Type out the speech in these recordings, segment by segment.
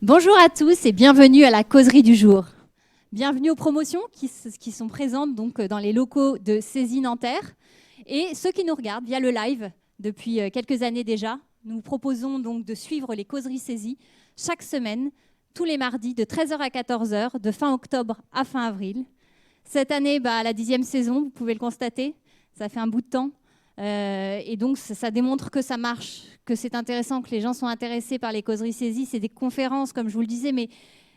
Bonjour à tous et bienvenue à la causerie du jour. Bienvenue aux promotions qui sont présentes donc dans les locaux de CESI Nanterre et ceux qui nous regardent via le live depuis quelques années déjà. Nous vous proposons donc de suivre les causeries CESI chaque semaine, tous les mardis de 13h à 14h, de fin octobre à fin avril. Cette année, la 10e saison, vous pouvez le constater, ça fait un bout de temps. Et donc, ça démontre que ça marche, que c'est intéressant, que les gens sont intéressés par les causeries CESI. C'est des conférences, comme je vous le disais, mais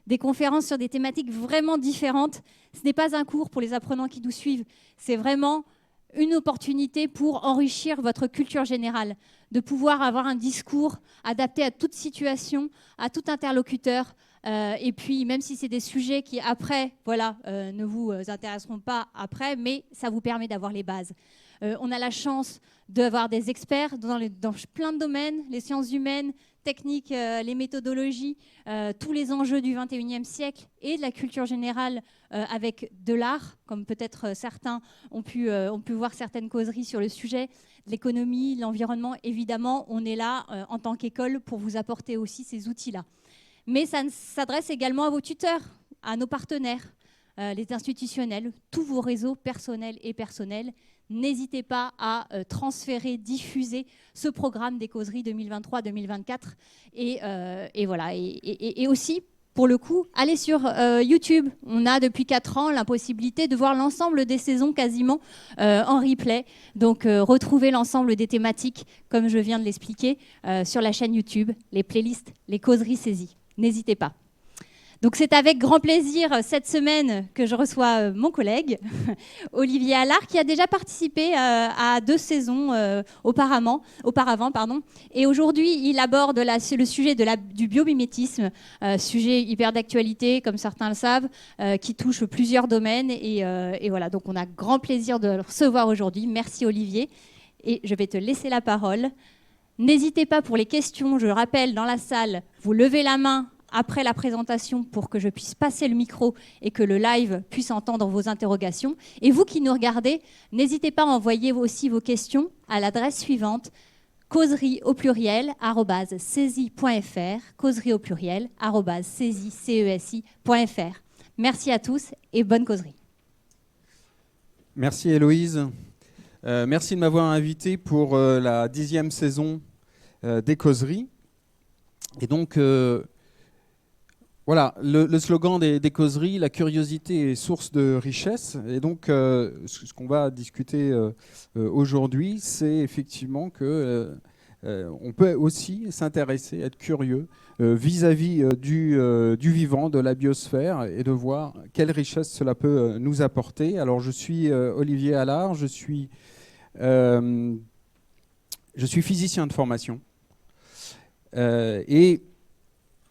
des conférences sur des thématiques vraiment différentes. Ce n'est pas un cours pour les apprenants qui nous suivent, c'est vraiment une opportunité pour enrichir votre culture générale, de pouvoir avoir un discours adapté à toute situation, à tout interlocuteur. Et puis, même si c'est des sujets qui, après, ne vous intéresseront pas après, mais ça vous permet d'avoir les bases. On a la chance d'avoir des experts dans plein de domaines, les sciences humaines, techniques, les méthodologies, tous les enjeux du 21e siècle et de la culture générale avec de l'art, comme peut-être certains ont pu voir certaines causeries sur le sujet, de l'économie, l'environnement. Évidemment, on est là en tant qu'école pour vous apporter aussi ces outils-là. Mais ça s'adresse également à vos tuteurs, à nos partenaires, les institutionnels, tous vos réseaux personnels et personnels. N'hésitez pas à transférer, diffuser ce programme des causeries 2023-2024. Et aussi, pour le coup, allez sur YouTube. On a depuis 4 ans la possibilité de voir l'ensemble des saisons quasiment en replay. Donc, retrouvez l'ensemble des thématiques, comme je viens de l'expliquer, sur la chaîne YouTube, les playlists, les causeries saisies. N'hésitez pas. Donc c'est avec grand plaisir cette semaine que je reçois mon collègue Olivier Allard qui a déjà participé à 2 saisons auparavant. Et aujourd'hui, il aborde le sujet du biomimétisme, sujet hyper d'actualité, comme certains le savent, qui touche plusieurs domaines. Et voilà, donc on a grand plaisir de le recevoir aujourd'hui. Merci Olivier. Et je vais te laisser la parole. N'hésitez pas pour les questions, je rappelle, dans la salle, vous levez la main après la présentation pour que je puisse passer le micro et que le live puisse entendre vos interrogations. Et vous qui nous regardez, n'hésitez pas à envoyer aussi vos questions à l'adresse suivante, causerie au pluriel @cesi.fr, causerie au pluriel @cesi.fr. Merci à tous et bonne causerie. Merci Héloïse. Merci de m'avoir invité pour la 10e saison des causeries. Et donc, voilà, le slogan des causeries, la curiosité est source de richesse. Et donc, ce qu'on va discuter aujourd'hui, c'est effectivement que on peut aussi s'intéresser, être curieux vis-à-vis du vivant, de la biosphère, et de voir quelle richesse cela peut nous apporter. Alors, je suis Olivier Allard, je suis physicien de formation. Et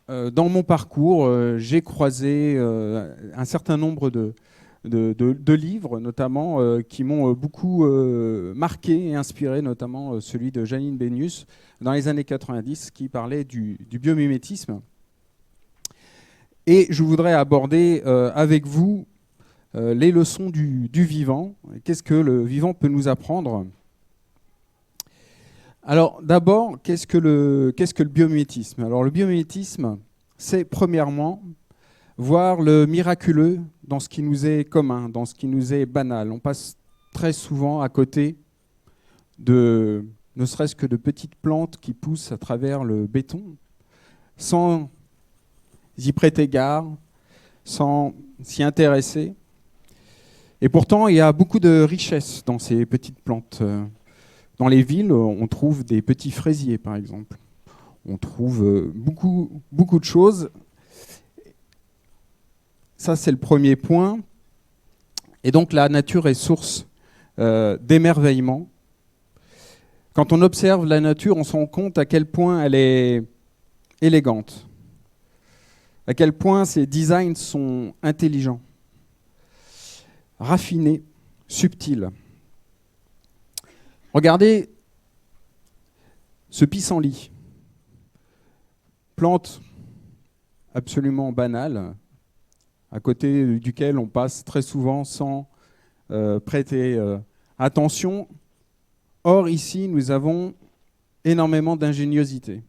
dans mon parcours, j'ai croisé un certain nombre de livres, notamment, qui m'ont beaucoup marqué et inspiré, notamment celui de Janine Benyus, dans les années 90, qui parlait du biomimétisme. Et je voudrais aborder avec vous les leçons du vivant. Qu'est-ce que le vivant peut nous apprendre ? Alors d'abord, qu'est-ce que le biomimétisme ? Alors le biomimétisme, c'est premièrement voir le miraculeux dans ce qui nous est commun, dans ce qui nous est banal. On passe très souvent à côté ne serait-ce que de petites plantes qui poussent à travers le béton, sans y prêter garde, sans s'y intéresser. Et pourtant, il y a beaucoup de richesse dans ces petites plantes. Dans les villes, on trouve des petits fraisiers, par exemple. On trouve beaucoup de choses. Ça, c'est le premier point. Et donc, la nature est source d'émerveillement. Quand on observe la nature, on se rend compte à quel point elle est élégante, à quel point ses designs sont intelligents, raffinés, subtils. Regardez ce pissenlit, plante absolument banale, à côté duquel on passe très souvent sans prêter attention. Or, ici, nous avons énormément d'ingéniosité.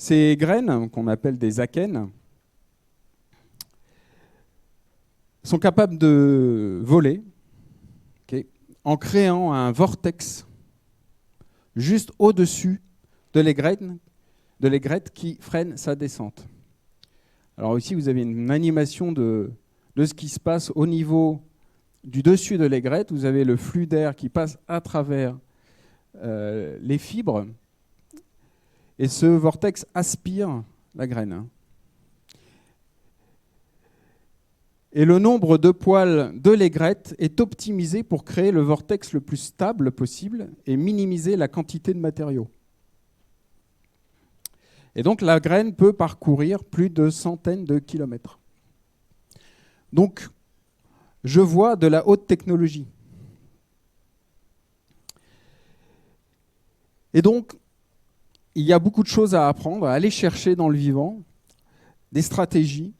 Ces graines, qu'on appelle des akènes, sont capables de voler, okay, en créant un vortex juste au-dessus de l'aigrette qui freine sa descente. Alors ici, vous avez une animation de ce qui se passe au niveau du dessus de l'aigrette. Vous avez le flux d'air qui passe à travers les fibres, et ce vortex aspire la graine. Et le nombre de poils de l'aigrette est optimisé pour créer le vortex le plus stable possible et minimiser la quantité de matériaux. Et donc la graine peut parcourir plus de centaines de kilomètres. Donc je vois de la haute technologie. Et donc il y a beaucoup de choses à apprendre, à aller chercher dans le vivant, des stratégies.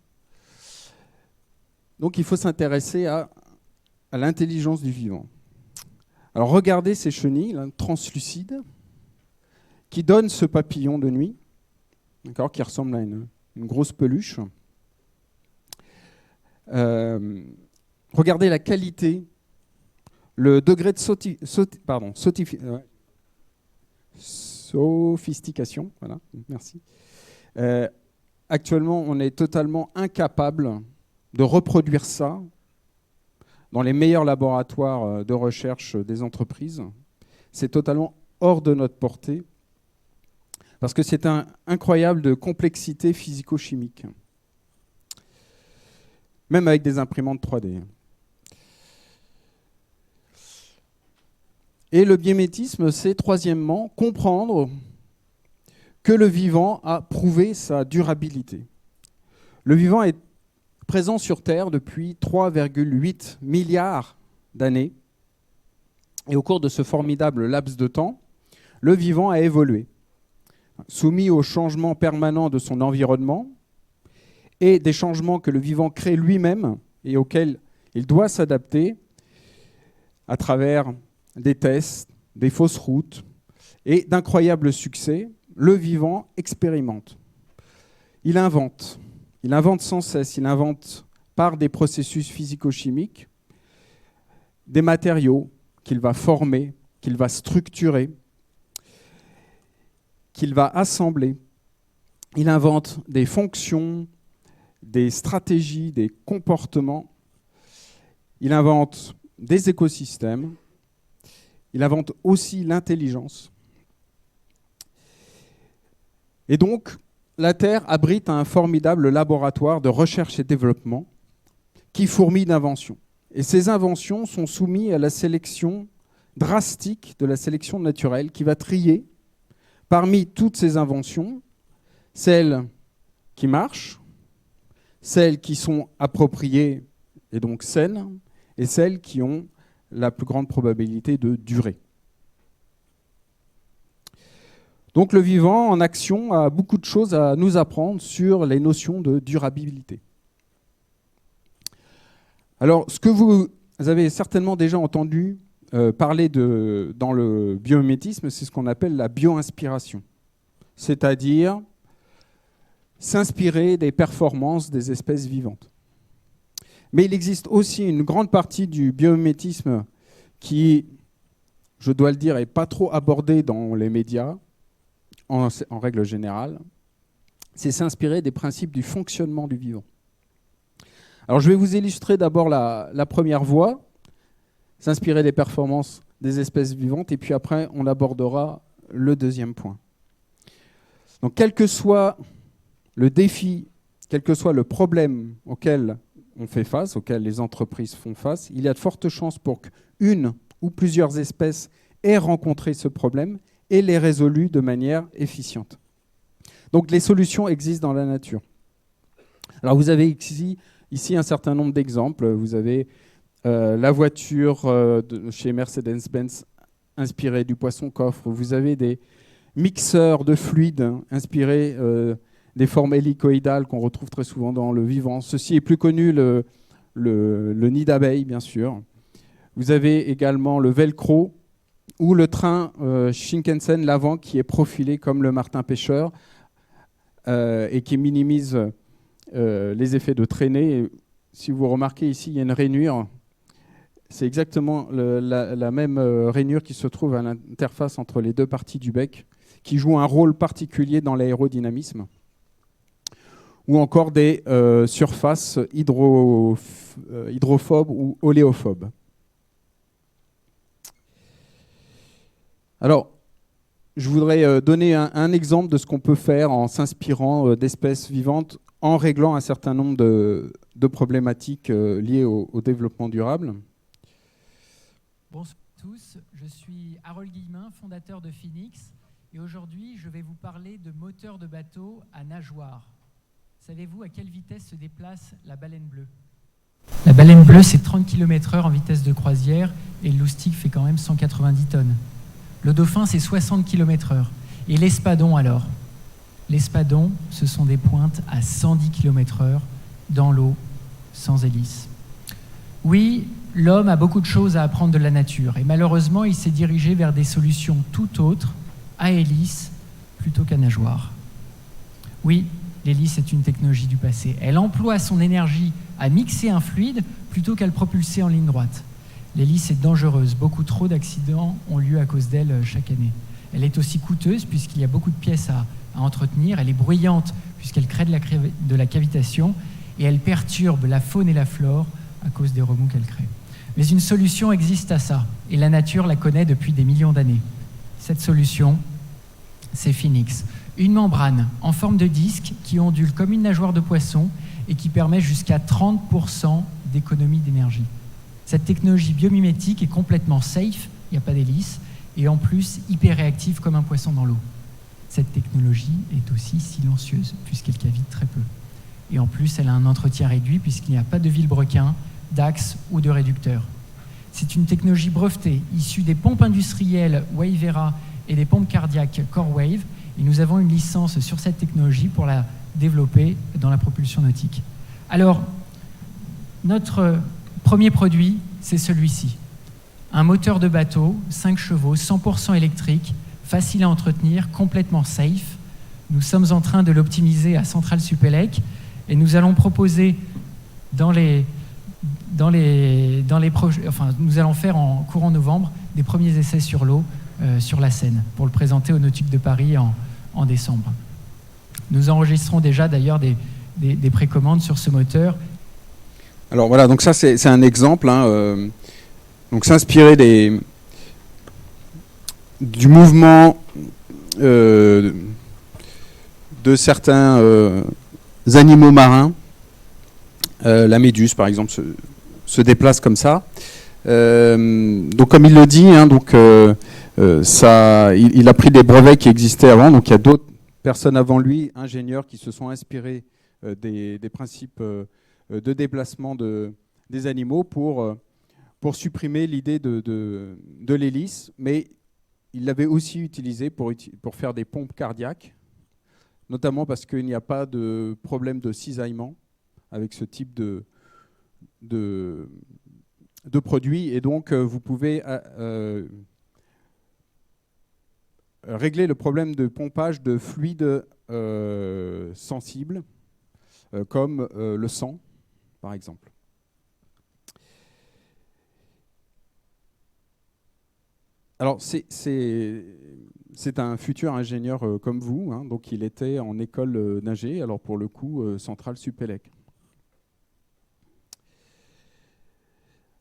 Donc il faut s'intéresser à l'intelligence du vivant. Alors regardez ces chenilles translucides qui donnent ce papillon de nuit, qui ressemble à une grosse peluche. Regardez la qualité, le degré de sophistication. Voilà, merci. Actuellement, on est totalement incapable de reproduire ça dans les meilleurs laboratoires de recherche des entreprises. C'est totalement hors de notre portée, parce que c'est incroyable de complexité physico-chimique, même avec des imprimantes 3D. Et le bimétisme, c'est troisièmement comprendre que le vivant a prouvé sa durabilité. Le vivant est présent sur Terre depuis 3,8 milliards d'années. Et au cours de ce formidable laps de temps, le vivant a évolué, soumis aux changements permanents de son environnement et des changements que le vivant crée lui-même et auxquels il doit s'adapter à travers des tests, des fausses routes et d'incroyables succès. Le vivant expérimente. Il invente sans cesse, il invente par des processus physico-chimiques des matériaux qu'il va former, qu'il va structurer, qu'il va assembler. Il invente des fonctions, des stratégies, des comportements. Il invente des écosystèmes. Il invente aussi l'intelligence. Et donc, la Terre abrite un formidable laboratoire de recherche et développement qui fourmille d'inventions. Et ces inventions sont soumises à la sélection drastique de la sélection naturelle qui va trier parmi toutes ces inventions celles qui marchent, celles qui sont appropriées et donc saines, et celles qui ont la plus grande probabilité de durer. Donc le vivant en action a beaucoup de choses à nous apprendre sur les notions de durabilité. Alors, ce que vous avez certainement déjà entendu parler dans le biomimétisme, c'est ce qu'on appelle la bio-inspiration, c'est-à-dire s'inspirer des performances des espèces vivantes. Mais il existe aussi une grande partie du biomimétisme qui, je dois le dire, n'est pas trop abordée dans les médias, en règle générale. C'est s'inspirer des principes du fonctionnement du vivant. Alors je vais vous illustrer d'abord la première voie, s'inspirer des performances des espèces vivantes, et puis après on abordera le deuxième point. Donc quel que soit le défi, quel que soit le problème auquel on fait face, auquel les entreprises font face, il y a de fortes chances pour qu'une ou plusieurs espèces aient rencontré ce problème et les résolu de manière efficiente. Donc les solutions existent dans la nature. Alors vous avez ici un certain nombre d'exemples. Vous avez la voiture chez Mercedes-Benz inspirée du poisson-coffre. Vous avez des mixeurs de fluides inspirés des formes hélicoïdales qu'on retrouve très souvent dans le vivant. Ceci est plus connu, le nid d'abeille, bien sûr. Vous avez également le velcro ou le train Shinkansen l'avant qui est profilé comme le martin pêcheur et qui minimise les effets de traînée. Et si vous remarquez ici, il y a une rainure. C'est exactement la même rainure qui se trouve à l'interface entre les deux parties du bec, qui joue un rôle particulier dans l'aérodynamisme. Ou encore des surfaces hydrophobes ou oléophobes. Alors, je voudrais donner un exemple de ce qu'on peut faire en s'inspirant d'espèces vivantes en réglant un certain nombre de problématiques liées au développement durable. Bonsoir à tous, je suis Harold Guillemin, fondateur de Phoenix, et aujourd'hui je vais vous parler de moteurs de bateau à nageoires. Savez-vous à quelle vitesse se déplace la baleine bleue? La baleine bleue, c'est 30 km/h en vitesse de croisière, et le loustic fait quand même 190 tonnes. Le dauphin, c'est 60 km/h. Et l'espadon alors? L'espadon, ce sont des pointes à 110 km/h dans l'eau, sans hélice. Oui, l'homme a beaucoup de choses à apprendre de la nature, et malheureusement, il s'est dirigé vers des solutions tout autres, à hélice, plutôt qu'à nageoire. Oui, l'hélice est une technologie du passé. Elle emploie son énergie à mixer un fluide plutôt qu'à le propulser en ligne droite. L'hélice est dangereuse. Beaucoup trop d'accidents ont lieu à cause d'elle chaque année. Elle est aussi coûteuse puisqu'il y a beaucoup de pièces à entretenir. Elle est bruyante puisqu'elle crée de la cavitation et elle perturbe la faune et la flore à cause des remous qu'elle crée. Mais une solution existe à ça et la nature la connaît depuis des millions d'années. Cette solution, c'est Phoenix. Une membrane en forme de disque qui ondule comme une nageoire de poisson et qui permet jusqu'à 30% d'économie d'énergie. Cette technologie biomimétique est complètement safe, il n'y a pas d'hélice, et en plus hyper réactive comme un poisson dans l'eau. Cette technologie est aussi silencieuse puisqu'elle cavite très peu. Et en plus, elle a un entretien réduit puisqu'il n'y a pas de vilebrequin, d'axe ou de réducteur. C'est une technologie brevetée issue des pompes industrielles Wavera et des pompes cardiaques CoreWave. Et nous avons une licence sur cette technologie pour la développer dans la propulsion nautique. Alors, notre premier produit, c'est celui-ci. Un moteur de bateau, 5 chevaux, 100% électrique, facile à entretenir, complètement safe. Nous sommes en train de l'optimiser à Centrale Supélec et nous allons proposer nous allons faire en courant novembre des premiers essais sur l'eau sur la Seine pour le présenter au Nautique de Paris en décembre. Nous enregistrons déjà d'ailleurs des précommandes sur ce moteur. Alors voilà, donc ça c'est un exemple. Donc s'inspirer du mouvement de certains animaux marins. La méduse par exemple se déplace comme ça. Donc comme il le dit, il a pris des brevets qui existaient avant, donc il y a d'autres personnes avant lui, ingénieurs, qui se sont inspirés des principes de déplacement des animaux pour supprimer l'idée de l'hélice, mais il l'avait aussi utilisé pour faire des pompes cardiaques, notamment parce qu'il n'y a pas de problème de cisaillement avec ce type de produit, et donc vous pouvez régler le problème de pompage de fluides sensibles, comme le sang, par exemple. Alors, c'est un futur ingénieur comme vous, donc il était en école d'ingé, alors pour le coup, Centrale Supélec.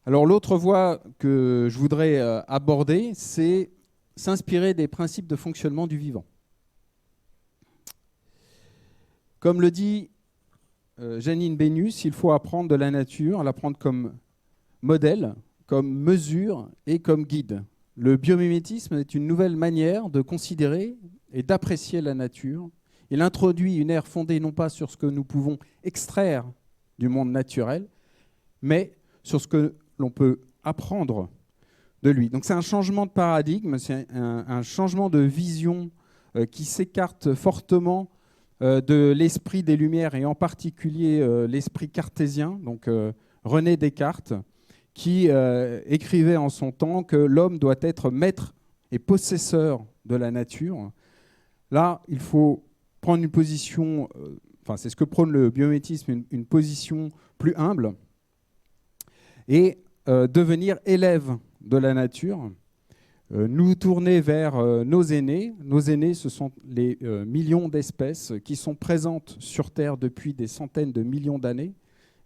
Alors, l'autre voie que je voudrais aborder, c'est s'inspirer des principes de fonctionnement du vivant. Comme le dit Janine Bénus, il faut apprendre de la nature, l'apprendre comme modèle, comme mesure et comme guide. Le biomimétisme est une nouvelle manière de considérer et d'apprécier la nature. Il introduit une ère fondée non pas sur ce que nous pouvons extraire du monde naturel, mais sur ce que l'on peut apprendre de lui. Donc c'est un changement de paradigme, c'est un changement de vision qui s'écarte fortement de l'esprit des Lumières, et en particulier l'esprit cartésien, donc René Descartes, qui écrivait en son temps que l'homme doit être maître et possesseur de la nature. Là, il faut prendre une position, c'est ce que prône le biomimétisme, une position plus humble, et devenir élève de la nature, nous tourner vers nos aînés. Nos aînés, ce sont les millions d'espèces qui sont présentes sur Terre depuis des centaines de millions d'années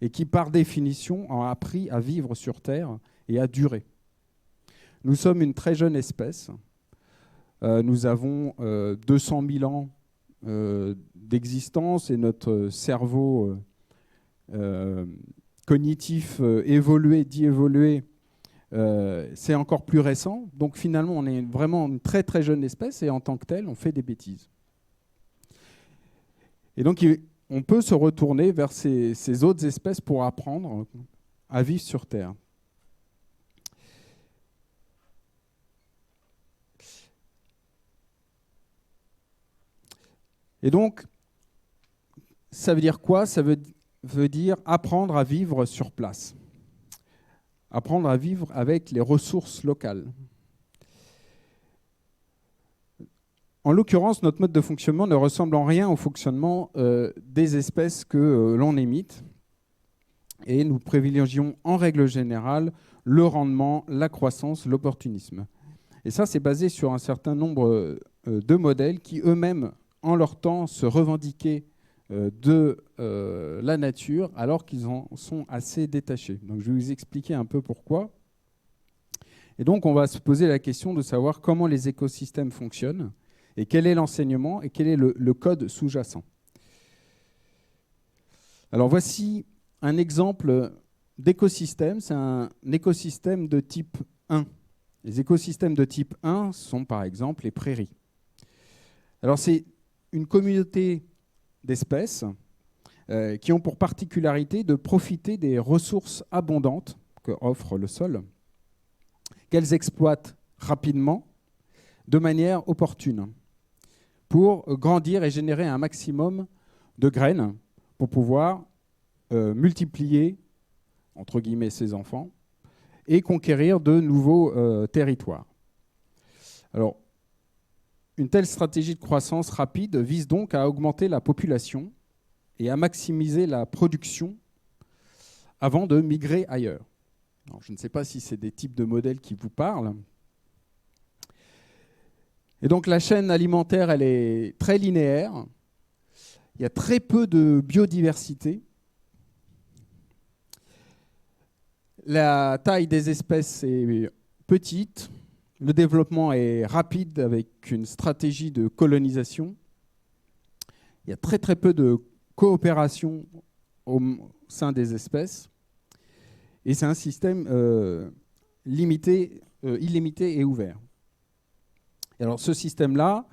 et qui, par définition, ont appris à vivre sur Terre et à durer. Nous sommes une très jeune espèce. Nous avons 200 000 ans d'existence et notre cerveau cognitif évolué, c'est encore plus récent. Donc finalement, on est vraiment une très très jeune espèce et en tant que telle, on fait des bêtises. Et donc, on peut se retourner vers ces autres espèces pour apprendre à vivre sur Terre. Et donc, ça veut dire quoi? Ça veut dire apprendre à vivre sur place. Apprendre à vivre avec les ressources locales. En l'occurrence, notre mode de fonctionnement ne ressemble en rien au fonctionnement des espèces que l'on imite. Et nous privilégions en règle générale le rendement, la croissance, l'opportunisme. Et ça, c'est basé sur un certain nombre de modèles qui eux-mêmes, en leur temps, se revendiquaient de la nature, alors qu'ils en sont assez détachés. Donc, je vais vous expliquer un peu pourquoi. Et donc, on va se poser la question de savoir comment les écosystèmes fonctionnent et quel est l'enseignement et quel est le code sous-jacent. Alors, voici un exemple d'écosystème. C'est un écosystème de type 1. Les écosystèmes de type 1 sont, par exemple, les prairies. Alors, c'est une communauté d'espèces qui ont pour particularité de profiter des ressources abondantes qu'offre le sol, qu'elles exploitent rapidement, de manière opportune, pour grandir et générer un maximum de graines pour pouvoir multiplier, entre guillemets, ses enfants et conquérir de nouveaux territoires. Alors, une telle stratégie de croissance rapide vise donc à augmenter la population et à maximiser la production avant de migrer ailleurs. Alors, je ne sais pas si c'est des types de modèles qui vous parlent. Et donc la chaîne alimentaire, elle est très linéaire. Il y a très peu de biodiversité. La taille des espèces est petite. Le développement est rapide avec une stratégie de colonisation. Il y a très très peu de coopération au sein des espèces. Et c'est un système illimité et ouvert. Et alors ce système-là,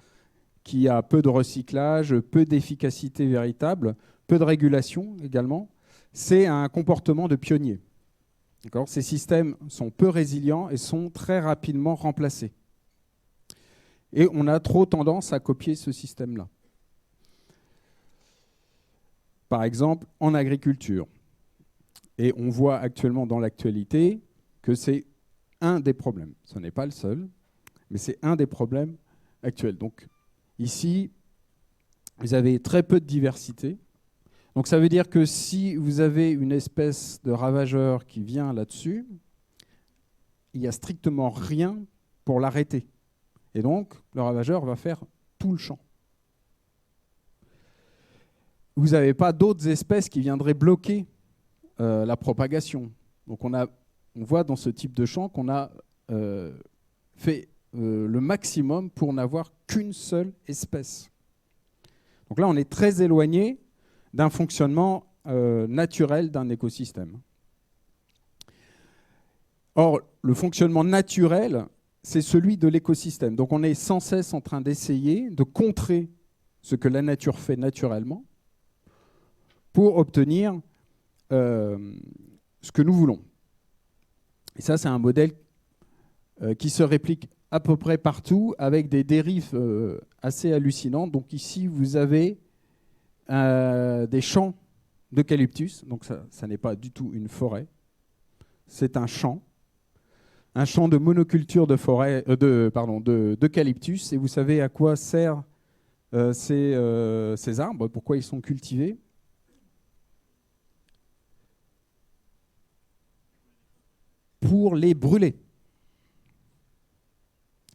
qui a peu de recyclage, peu d'efficacité véritable, peu de régulation également, c'est un comportement de pionnier. D'accord ? Ces systèmes sont peu résilients et sont très rapidement remplacés. Et on a trop tendance à copier ce système-là. Par exemple, en agriculture. Et on voit actuellement dans l'actualité que c'est un des problèmes. Ce n'est pas le seul, mais c'est un des problèmes actuels. Donc ici, vous avez très peu de diversité. Donc ça veut dire que si vous avez une espèce de ravageur qui vient là-dessus, il n'y a strictement rien pour l'arrêter. Et donc, le ravageur va faire tout le champ. Vous n'avez pas d'autres espèces qui viendraient bloquer la propagation. Donc on voit dans ce type de champ qu'on a fait le maximum pour n'avoir qu'une seule espèce. Donc là, on est très éloigné d'un fonctionnement naturel d'un écosystème. Or, le fonctionnement naturel, c'est celui de l'écosystème. Donc on est sans cesse en train d'essayer de contrer ce que la nature fait naturellement pour obtenir ce que nous voulons. Et ça, c'est un modèle qui se réplique à peu près partout avec des dérives assez hallucinantes. Donc ici, vous avez des champs d'eucalyptus. Donc ça n'est pas du tout une forêt. C'est un champ de monoculture d'eucalyptus. Et vous savez à quoi sert ces arbres, pourquoi ils sont cultivés. Pour les brûler.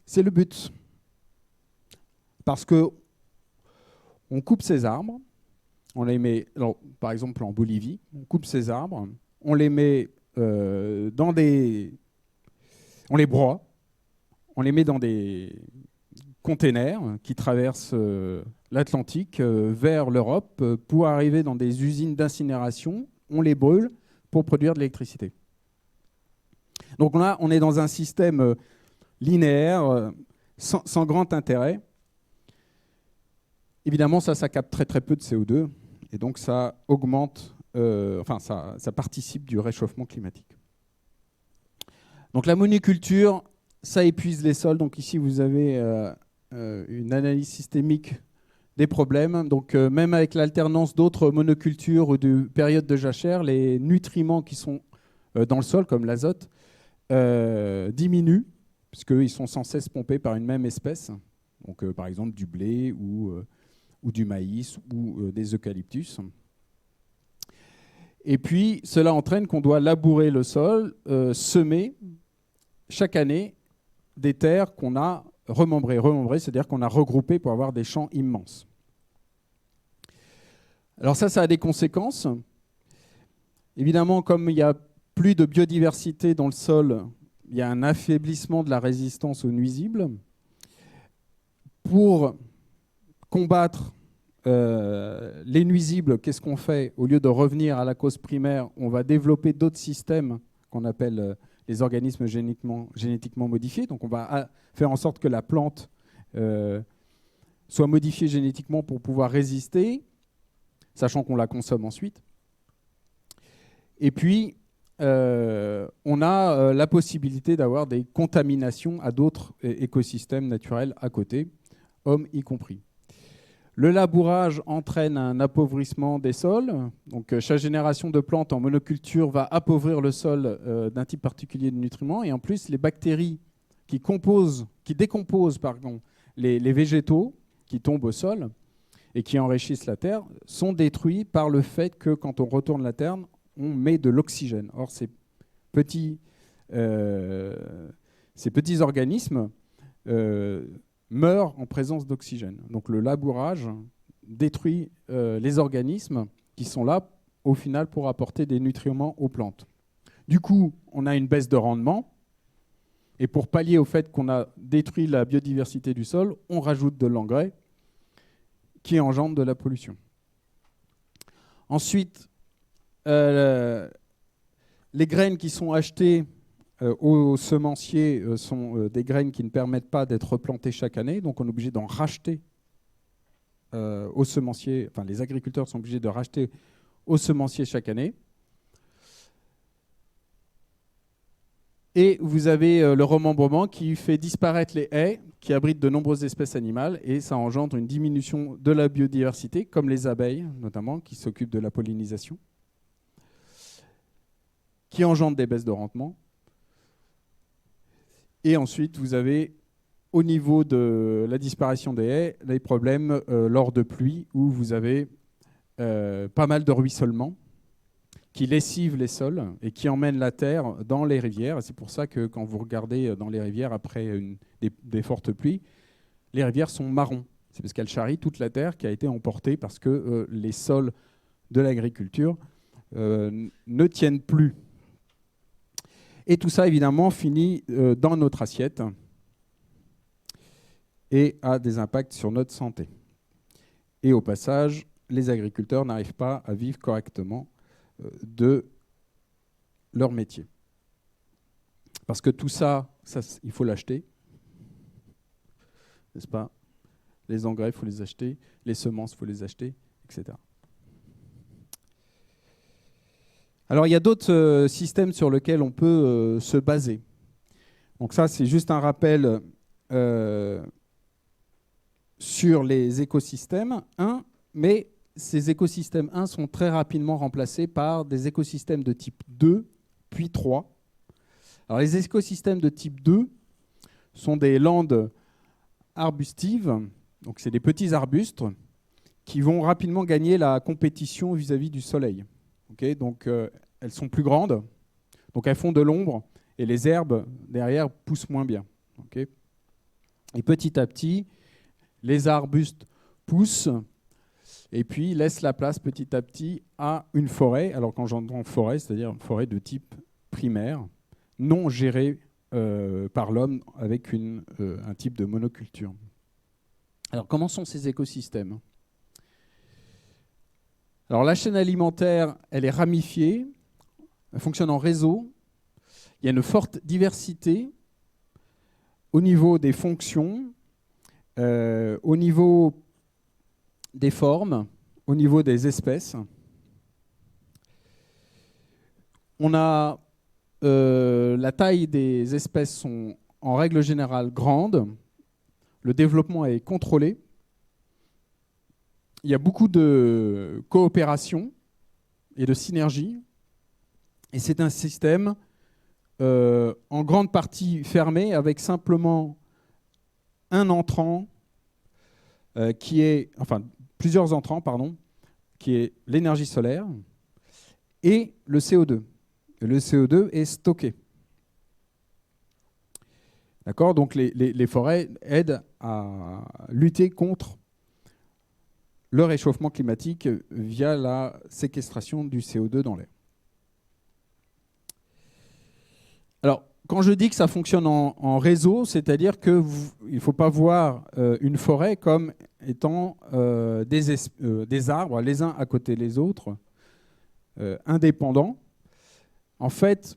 C'est le but. Parce que on coupe ces arbres, on les met, alors, par exemple en Bolivie, on coupe ces arbres, on les met on les broie, on les met dans des containers qui traversent l'Atlantique vers l'Europe pour arriver dans des usines d'incinération, on les brûle pour produire de l'électricité. Donc là, on est dans un système linéaire, sans grand intérêt. Évidemment, ça capte très très peu de CO2, et donc ça augmente, ça participe du réchauffement climatique. Donc la monoculture, ça épuise les sols. Donc ici, vous avez une analyse systémique des problèmes. Donc même avec l'alternance d'autres monocultures ou de périodes de jachère, les nutriments qui sont dans le sol, comme l'azote, diminuent, puisqu'ils sont sans cesse pompés par une même espèce. Donc par exemple du blé ou du maïs ou des eucalyptus. Et puis, cela entraîne qu'on doit labourer le sol, semer chaque année des terres qu'on a remembrées, c'est-à-dire qu'on a regroupées pour avoir des champs immenses. Alors ça a des conséquences. Évidemment, comme il n'y a plus de biodiversité dans le sol, il y a un affaiblissement de la résistance aux nuisibles. Pour combattre les nuisibles, qu'est-ce qu'on fait? Au lieu de revenir à la cause primaire, on va développer d'autres systèmes qu'on appelle les organismes génétiquement modifiés. Donc on va faire en sorte que la plante soit modifiée génétiquement pour pouvoir résister, sachant qu'on la consomme ensuite. Et puis, on a la possibilité d'avoir des contaminations à d'autres écosystèmes naturels à côté, hommes y compris. Le labourage entraîne un appauvrissement des sols. Donc, chaque génération de plantes en monoculture va appauvrir le sol d'un type particulier de nutriments. Et en plus, les bactéries qui décomposent les végétaux qui tombent au sol et qui enrichissent la terre sont détruits par le fait que quand on retourne la terre, on met de l'oxygène. Or, ces petits organismes meurent en présence d'oxygène. Donc le labourage détruit les organismes qui sont là, au final, pour apporter des nutriments aux plantes. Du coup, on a une baisse de rendement. Et pour pallier au fait qu'on a détruit la biodiversité du sol, on rajoute de l'engrais qui engendre de la pollution. Ensuite, les graines qui sont achetées aux semenciers sont des graines qui ne permettent pas d'être replantées chaque année, donc on est obligé d'en racheter aux semenciers, enfin les agriculteurs sont obligés de racheter aux semenciers chaque année. Et vous avez le remembrement qui fait disparaître les haies, qui abritent de nombreuses espèces animales, et ça engendre une diminution de la biodiversité, comme les abeilles notamment, qui s'occupent de la pollinisation, qui engendre des baisses de rendement. Et ensuite, vous avez, au niveau de la disparition des haies, les problèmes lors de pluie, où vous avez pas mal de ruissellements qui lessivent les sols et qui emmènent la terre dans les rivières. C'est pour ça que quand vous regardez dans les rivières après des fortes pluies, les rivières sont marrons. C'est parce qu'elles charrient toute la terre qui a été emportée parce que les sols de l'agriculture ne tiennent plus. Et tout ça, évidemment, finit dans notre assiette et a des impacts sur notre santé. Et au passage, les agriculteurs n'arrivent pas à vivre correctement de leur métier. Parce que tout ça, il faut l'acheter, n'est-ce pas? Les engrais, il faut les acheter, les semences, il faut les acheter, etc. Alors, il y a d'autres systèmes sur lesquels on peut se baser. Donc ça, c'est juste un rappel sur les écosystèmes 1, mais ces écosystèmes 1 sont très rapidement remplacés par des écosystèmes de type 2, puis 3. Alors, les écosystèmes de type 2 sont des landes arbustives Donc c'est des petits arbustes qui vont rapidement gagner la compétition vis-à-vis du soleil. Okay, donc elles sont plus grandes, donc elles font de l'ombre et les herbes derrière poussent moins bien. Okay. Et petit à petit, les arbustes poussent et puis laissent la place petit à petit à une forêt. Alors quand j'entends forêt, c'est-à-dire une forêt de type primaire, non gérée par l'homme avec un type de monoculture. Alors comment sont ces écosystèmes ? Alors la chaîne alimentaire, elle est ramifiée, elle fonctionne en réseau, il y a une forte diversité au niveau des fonctions, au niveau des formes, au niveau des espèces. On a la taille des espèces sont en règle générale grande, le développement est contrôlé, il y a beaucoup de coopération et de synergie, et c'est un système en grande partie fermé avec simplement un entrant plusieurs entrants, qui est l'énergie solaire et le CO2. Et le CO2 est stocké. D'accord ? Donc les forêts aident à lutter contre le réchauffement climatique via la séquestration du CO2 dans l'air. Alors, quand je dis que ça fonctionne en réseau, c'est-à-dire qu'il ne faut pas voir une forêt comme étant des arbres, les uns à côté des autres, indépendants. En fait,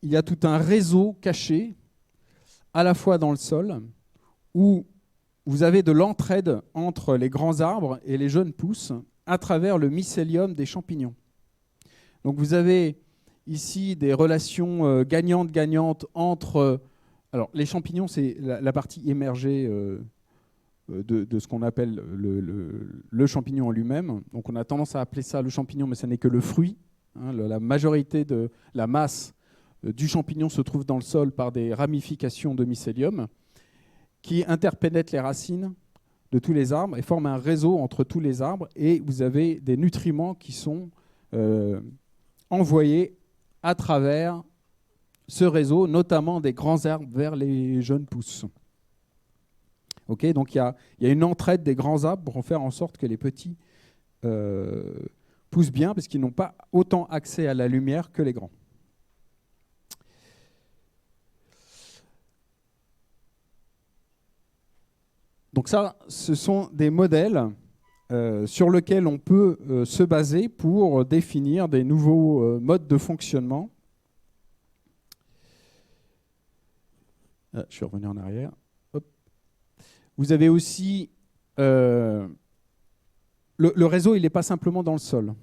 il y a tout un réseau caché, à la fois dans le sol, où vous avez de l'entraide entre les grands arbres et les jeunes pousses à travers le mycélium des champignons. Donc vous avez ici des relations gagnantes-gagnantes entre... Alors les champignons, c'est la partie émergée de ce qu'on appelle le champignon en lui-même. Donc on a tendance à appeler ça le champignon, mais ce n'est que le fruit. Hein, la majorité de la masse du champignon se trouve dans le sol par des ramifications de mycélium qui interpénètrent les racines de tous les arbres et forment un réseau entre tous les arbres. Et vous avez des nutriments qui sont envoyés à travers ce réseau, notamment des grands arbres vers les jeunes pousses. Okay, donc il y a une entraide des grands arbres pour faire en sorte que les petits poussent bien, parce qu'ils n'ont pas autant accès à la lumière que les grands. Donc ça, ce sont des modèles sur lesquels on peut se baser pour définir des nouveaux modes de fonctionnement. Je vais revenir en arrière. Hop. Vous avez aussi... le réseau, il n'est pas simplement dans le sol.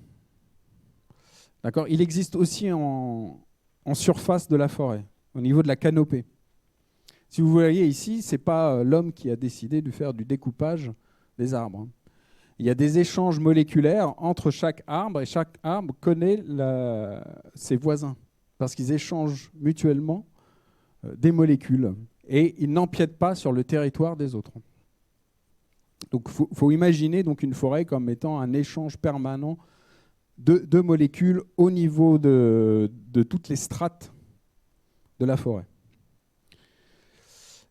D'accord ? Il existe aussi en surface de la forêt, au niveau de la canopée. Si vous voyez ici, ce n'est pas l'homme qui a décidé de faire du découpage des arbres. Il y a des échanges moléculaires entre chaque arbre, et chaque arbre connaît ses voisins, parce qu'ils échangent mutuellement des molécules, et ils n'empiètent pas sur le territoire des autres. Donc il faut imaginer donc une forêt comme étant un échange permanent de molécules au niveau de toutes les strates de la forêt.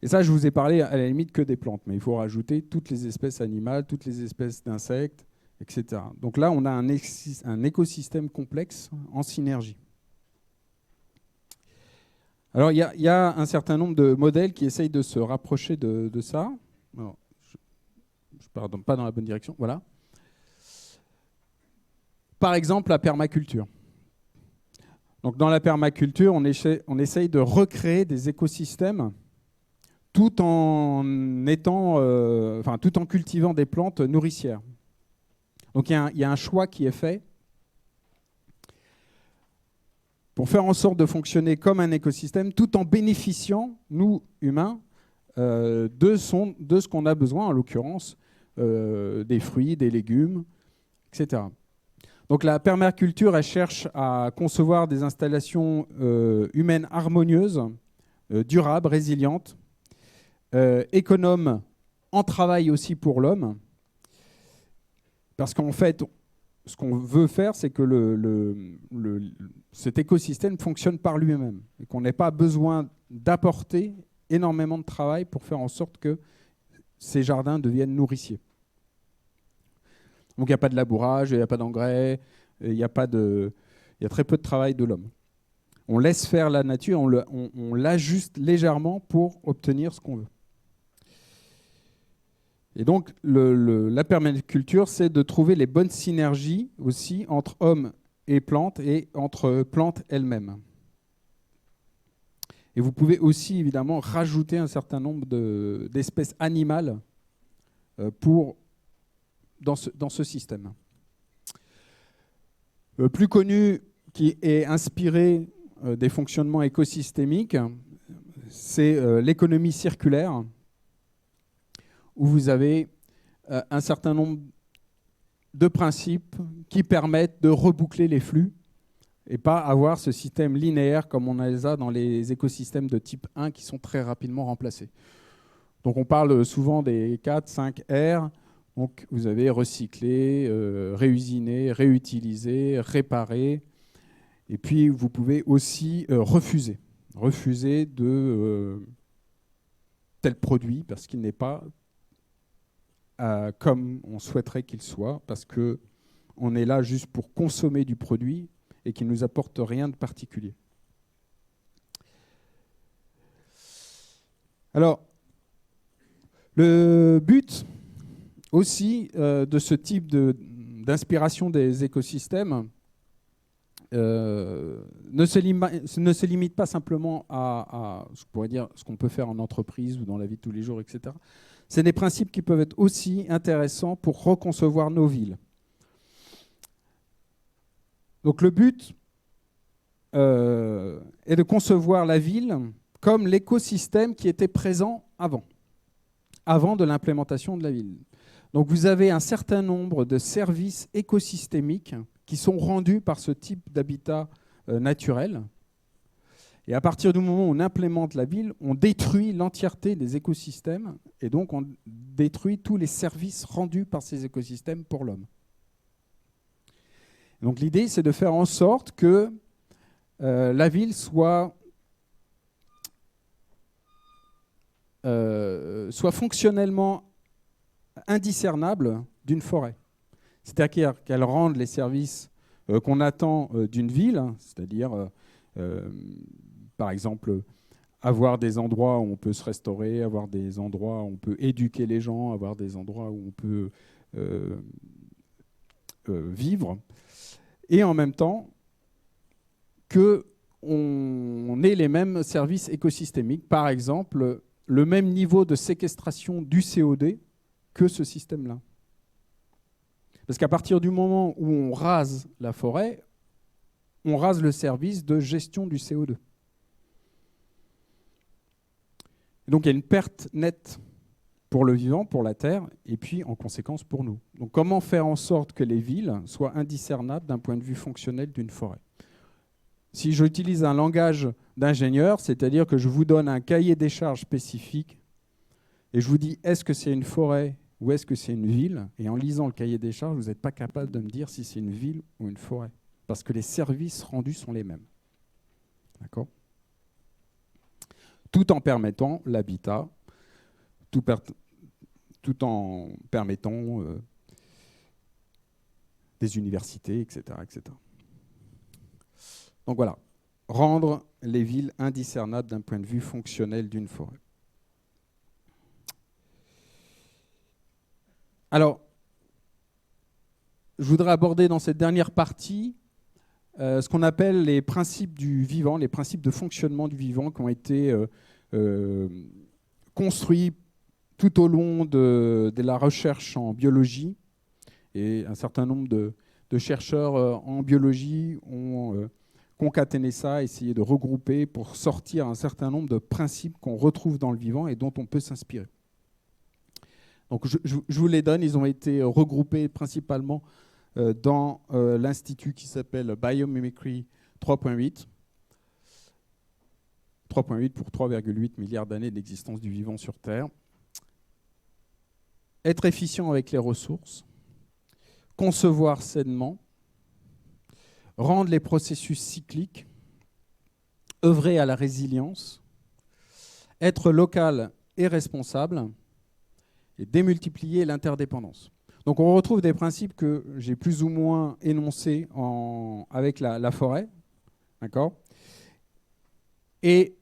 Et ça, je vous ai parlé à la limite que des plantes, mais il faut rajouter toutes les espèces animales, toutes les espèces d'insectes, etc. Donc là, on a un écosystème complexe en synergie. Alors, il y a un certain nombre de modèles qui essayent de se rapprocher de ça. Alors, je ne pars pas dans la bonne direction. Voilà. Par exemple, la permaculture. Donc, dans la permaculture, on essaye de recréer des écosystèmes tout en cultivant des plantes nourricières. Donc il y a un choix qui est fait pour faire en sorte de fonctionner comme un écosystème, tout en bénéficiant, nous, humains, de ce qu'on a besoin, en l'occurrence des fruits, des légumes, etc. Donc la permaculture, elle cherche à concevoir des installations humaines harmonieuses, durables, résilientes, économes en travail aussi pour l'homme, parce qu'en fait, ce qu'on veut faire, c'est que cet écosystème fonctionne par lui-même et qu'on n'ait pas besoin d'apporter énormément de travail pour faire en sorte que ces jardins deviennent nourriciers. Donc il n'y a pas de labourage, il n'y a pas d'engrais, il y a très peu de travail de l'homme. On laisse faire la nature, on l'ajuste légèrement pour obtenir ce qu'on veut. Et donc, la permaculture, c'est de trouver les bonnes synergies aussi entre hommes et plantes et entre plantes elles-mêmes. Et vous pouvez aussi, évidemment, rajouter un certain nombre d'espèces animales dans ce système. Le plus connu, qui est inspiré des fonctionnements écosystémiques, c'est l'économie circulaire, où vous avez un certain nombre de principes qui permettent de reboucler les flux et pas avoir ce système linéaire comme on les a dans les écosystèmes de type 1 qui sont très rapidement remplacés. Donc on parle souvent des 4, 5 R. Donc vous avez recycler, réusiner, réutiliser, réparer. Et puis vous pouvez aussi refuser de tel produit parce qu'il n'est pas comme on souhaiterait qu'il soit, parce qu'on est là juste pour consommer du produit et qu'il ne nous apporte rien de particulier. Alors, le but aussi de ce type d'inspiration des écosystèmes ne se limite pas simplement à je pourrais dire, ce qu'on peut faire en entreprise ou dans la vie de tous les jours, etc. C'est des principes qui peuvent être aussi intéressants pour reconcevoir nos villes. Donc le but est de concevoir la ville comme l'écosystème qui était présent avant de l'implémentation de la ville. Donc vous avez un certain nombre de services écosystémiques qui sont rendus par ce type d'habitat naturel. Et à partir du moment où on implémente la ville, on détruit l'entièreté des écosystèmes et donc on détruit tous les services rendus par ces écosystèmes pour l'homme. Donc l'idée, c'est de faire en sorte que la ville soit fonctionnellement indiscernable d'une forêt. C'est-à-dire qu'elle rende les services qu'on attend d'une ville, c'est-à-dire par exemple avoir des endroits où on peut se restaurer, avoir des endroits où on peut éduquer les gens, avoir des endroits où on peut vivre, et en même temps qu'on ait les mêmes services écosystémiques, par exemple le même niveau de séquestration du CO2 que ce système-là. Parce qu'à partir du moment où on rase la forêt, on rase le service de gestion du CO2. Et donc il y a une perte nette pour le vivant, pour la Terre, et puis en conséquence pour nous. Donc comment faire en sorte que les villes soient indiscernables d'un point de vue fonctionnel d'une forêt ? Si j'utilise un langage d'ingénieur, c'est-à-dire que je vous donne un cahier des charges spécifique, et je vous dis est-ce que c'est une forêt ou est-ce que c'est une ville ? Et en lisant le cahier des charges, vous n'êtes pas capable de me dire si c'est une ville ou une forêt. Parce que les services rendus sont les mêmes. D'accord ? Tout en permettant l'habitat, tout en permettant des universités, etc., etc. Donc voilà, rendre les villes indiscernables d'un point de vue fonctionnel d'une forêt. Alors, je voudrais aborder dans cette dernière partie ce qu'on appelle les principes du vivant, les principes de fonctionnement du vivant qui ont été construits tout au long de la recherche en biologie. Et un certain nombre de chercheurs en biologie ont concaténé ça, essayé de regrouper pour sortir un certain nombre de principes qu'on retrouve dans le vivant et dont on peut s'inspirer. Donc je vous les donne, ils ont été regroupés principalement dans l'institut qui s'appelle Biomimicry 3.8. 3.8 pour 3,8 milliards d'années d'existence du vivant sur Terre. être efficient avec les ressources, concevoir sainement, rendre les processus cycliques, œuvrer à la résilience, être local et responsable, et démultiplier l'interdépendance. Donc on retrouve des principes que j'ai plus ou moins énoncés avec la forêt, d'accord ? Et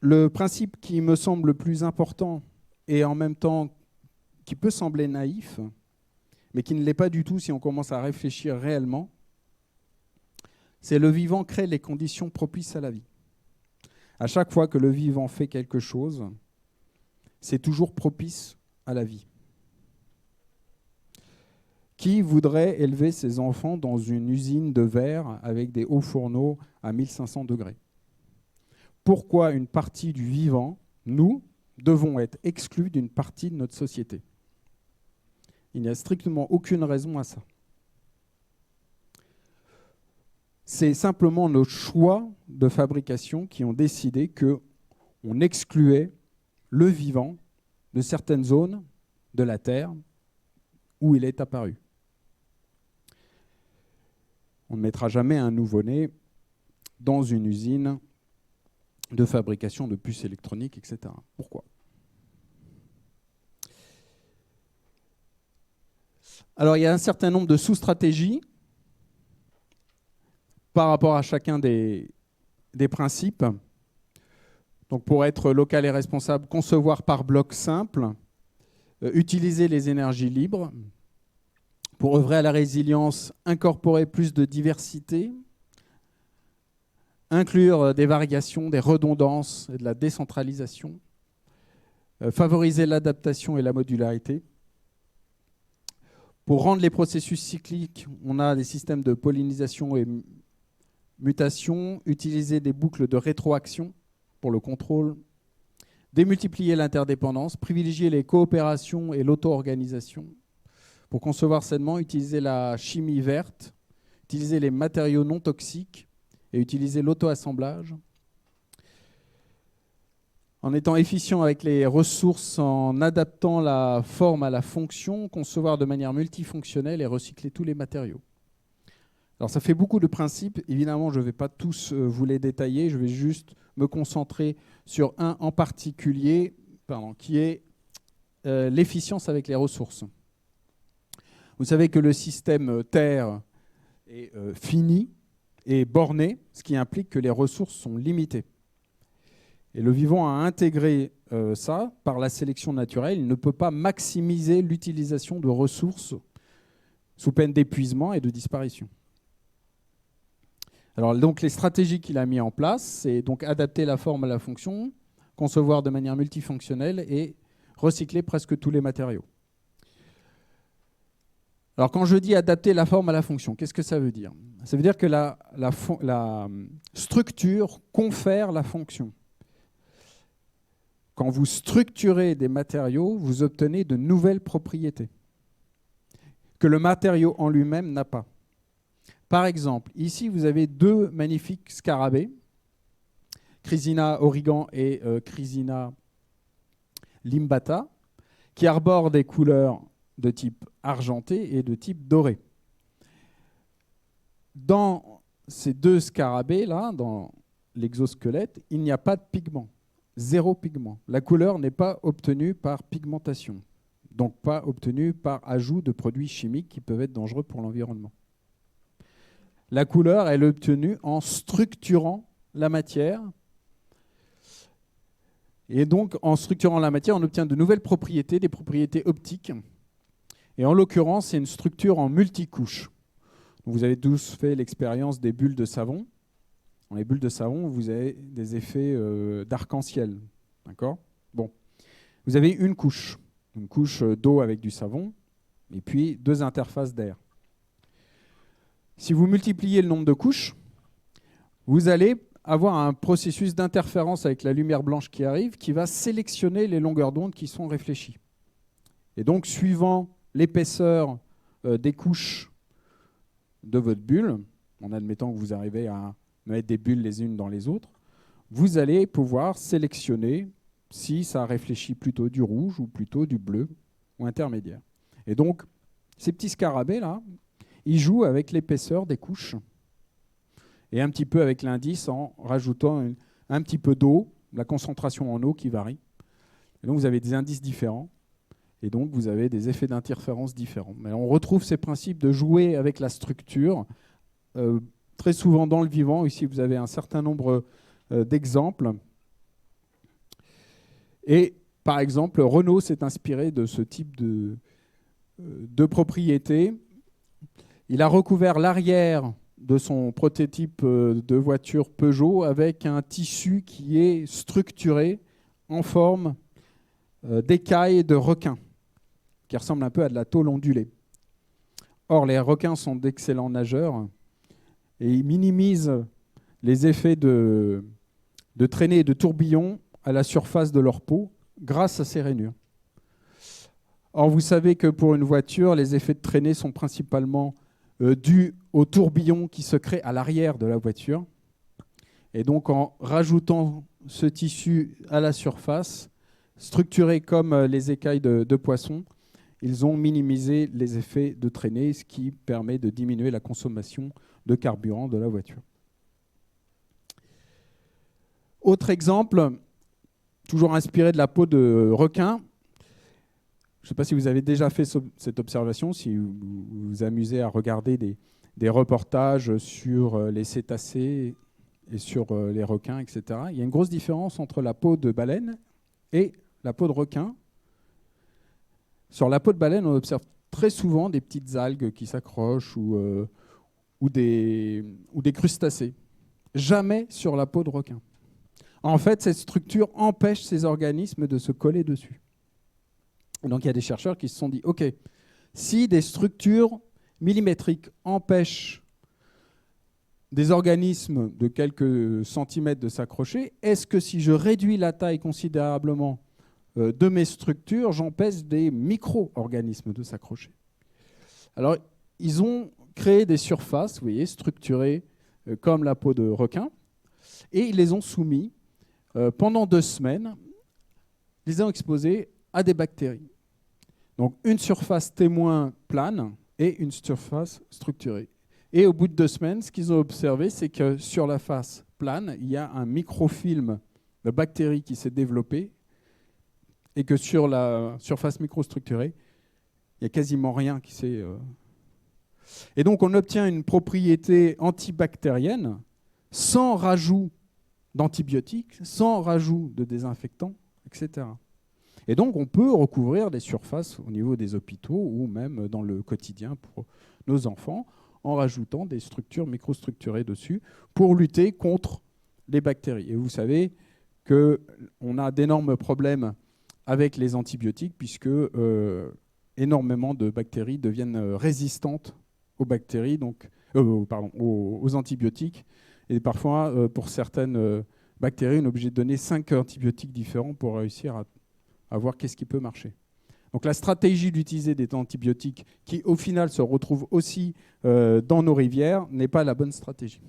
le principe qui me semble le plus important et en même temps qui peut sembler naïf, mais qui ne l'est pas du tout si on commence à réfléchir réellement, c'est le vivant crée les conditions propices à la vie. À chaque fois que le vivant fait quelque chose, c'est toujours propice à la vie. Qui voudrait élever ses enfants dans une usine de verre avec des hauts fourneaux à 1500 degrés ? Pourquoi une partie du vivant, nous, devons être exclus d'une partie de notre société ? Il n'y a strictement aucune raison à ça. C'est simplement nos choix de fabrication qui ont décidé qu'on excluait le vivant de certaines zones de la Terre où il est apparu. On ne mettra jamais un nouveau-né dans une usine de fabrication de puces électroniques, etc. Pourquoi ? Alors, il y a un certain nombre de sous-stratégies par rapport à chacun des principes. Donc, pour être local et responsable, concevoir par bloc simple, utiliser les énergies libres. Pour œuvrer à la résilience, incorporer plus de diversité, inclure des variations, des redondances et de la décentralisation, favoriser l'adaptation et la modularité. Pour rendre les processus cycliques, on a des systèmes de pollinisation et mutation, utiliser des boucles de rétroaction pour le contrôle, démultiplier l'interdépendance, privilégier les coopérations et l'auto-organisation. Pour concevoir sainement, utiliser la chimie verte, utiliser les matériaux non toxiques et utiliser l'auto-assemblage. En étant efficient avec les ressources, en adaptant la forme à la fonction, concevoir de manière multifonctionnelle et recycler tous les matériaux. Alors ça fait beaucoup de principes. Évidemment, je ne vais pas tous vous les détailler. Je vais juste me concentrer sur un en particulier, qui est l'efficience avec les ressources. Vous savez que le système Terre est fini et borné, ce qui implique que les ressources sont limitées. Et le vivant a intégré ça par la sélection naturelle. Il ne peut pas maximiser l'utilisation de ressources sous peine d'épuisement et de disparition. Alors donc les stratégies qu'il a mises en place, c'est donc adapter la forme à la fonction, concevoir de manière multifonctionnelle et recycler presque tous les matériaux. Alors quand je dis adapter la forme à la fonction, qu'est-ce que ça veut dire ? Ça veut dire que la structure confère la fonction. Quand vous structurez des matériaux, vous obtenez de nouvelles propriétés que le matériau en lui-même n'a pas. Par exemple, ici vous avez deux magnifiques scarabées, Chrysina origan et Chrysina limbata, qui arborent des couleurs de type argenté et de type doré. Dans ces deux scarabées-là, dans l'exosquelette, il n'y a pas de pigment, zéro pigment. La couleur n'est pas obtenue par pigmentation, donc pas obtenue par ajout de produits chimiques qui peuvent être dangereux pour l'environnement. La couleur, elle est obtenue en structurant la matière. Et donc, en structurant la matière, on obtient de nouvelles propriétés, des propriétés optiques. Et en l'occurrence, c'est une structure en multicouches. Vous avez tous fait l'expérience des bulles de savon. Dans les bulles de savon, vous avez des effets d'arc-en-ciel. D'accord ? Bon. Vous avez une couche d'eau avec du savon, et puis deux interfaces d'air. Si vous multipliez le nombre de couches, vous allez avoir un processus d'interférence avec la lumière blanche qui arrive, qui va sélectionner les longueurs d'onde qui sont réfléchies. Et donc, suivant l'épaisseur des couches de votre bulle, en admettant que vous arrivez à mettre des bulles les unes dans les autres, vous allez pouvoir sélectionner si ça réfléchit plutôt du rouge ou plutôt du bleu ou intermédiaire. Et donc, ces petits scarabées-là, ils jouent avec l'épaisseur des couches et un petit peu avec l'indice en rajoutant un petit peu d'eau, la concentration en eau qui varie. Et donc, vous avez des indices différents et donc vous avez des effets d'interférence différents. Mais on retrouve ces principes de jouer avec la structure très souvent dans le vivant. Ici, vous avez un certain nombre d'exemples. Et par exemple, Renault s'est inspiré de ce type de propriété. Il a recouvert l'arrière de son prototype de voiture Peugeot avec un tissu qui est structuré en forme d'écailles de requin, qui ressemble un peu à de la tôle ondulée. Or, les requins sont d'excellents nageurs et ils minimisent les effets de traînée et de tourbillon à la surface de leur peau grâce à ces rainures. Or, vous savez que pour une voiture, les effets de traînée sont principalement dus au tourbillon qui se crée à l'arrière de la voiture. Et donc, en rajoutant ce tissu à la surface, structuré comme les écailles de poisson, ils ont minimisé les effets de traînée, ce qui permet de diminuer la consommation de carburant de la voiture. Autre exemple, toujours inspiré de la peau de requin. Je ne sais pas si vous avez déjà fait cette observation, si vous vous amusez à regarder des reportages sur les cétacés et sur les requins, etc. Il y a une grosse différence entre la peau de baleine et la peau de requin. Sur la peau de baleine, on observe très souvent des petites algues qui s'accrochent ou des crustacés. Jamais sur la peau de requin. En fait, cette structure empêche ces organismes de se coller dessus. Donc il y a des chercheurs qui se sont dit, OK, si des structures millimétriques empêchent des organismes de quelques centimètres de s'accrocher, est-ce que si je réduis la taille considérablement de mes structures, j'empêche des micro-organismes de s'accrocher? Alors, ils ont créé des surfaces, vous voyez, structurées comme la peau de requin, et ils les ont soumis pendant 2 semaines, ils les ont exposés à des bactéries. Donc, une surface témoin plane et une surface structurée. Et au bout de 2 semaines, ce qu'ils ont observé, c'est que sur la face plane, il y a un microfilm de bactéries qui s'est développé et que sur la surface microstructurée, il n'y a quasiment rien qui s'est... Et donc, on obtient une propriété antibactérienne sans rajout d'antibiotiques, sans rajout de désinfectants, etc. Et donc, on peut recouvrir des surfaces au niveau des hôpitaux ou même dans le quotidien pour nos enfants en rajoutant des structures microstructurées dessus pour lutter contre les bactéries. Et vous savez qu'on a d'énormes problèmes avec les antibiotiques puisque énormément de bactéries deviennent résistantes aux bactéries, aux antibiotiques. Et parfois, pour certaines bactéries, on est obligé de donner 5 antibiotiques différents pour réussir à voir qu'est-ce qui peut marcher. Donc la stratégie d'utiliser des antibiotiques qui, au final, se retrouvent aussi dans nos rivières n'est pas la bonne stratégie.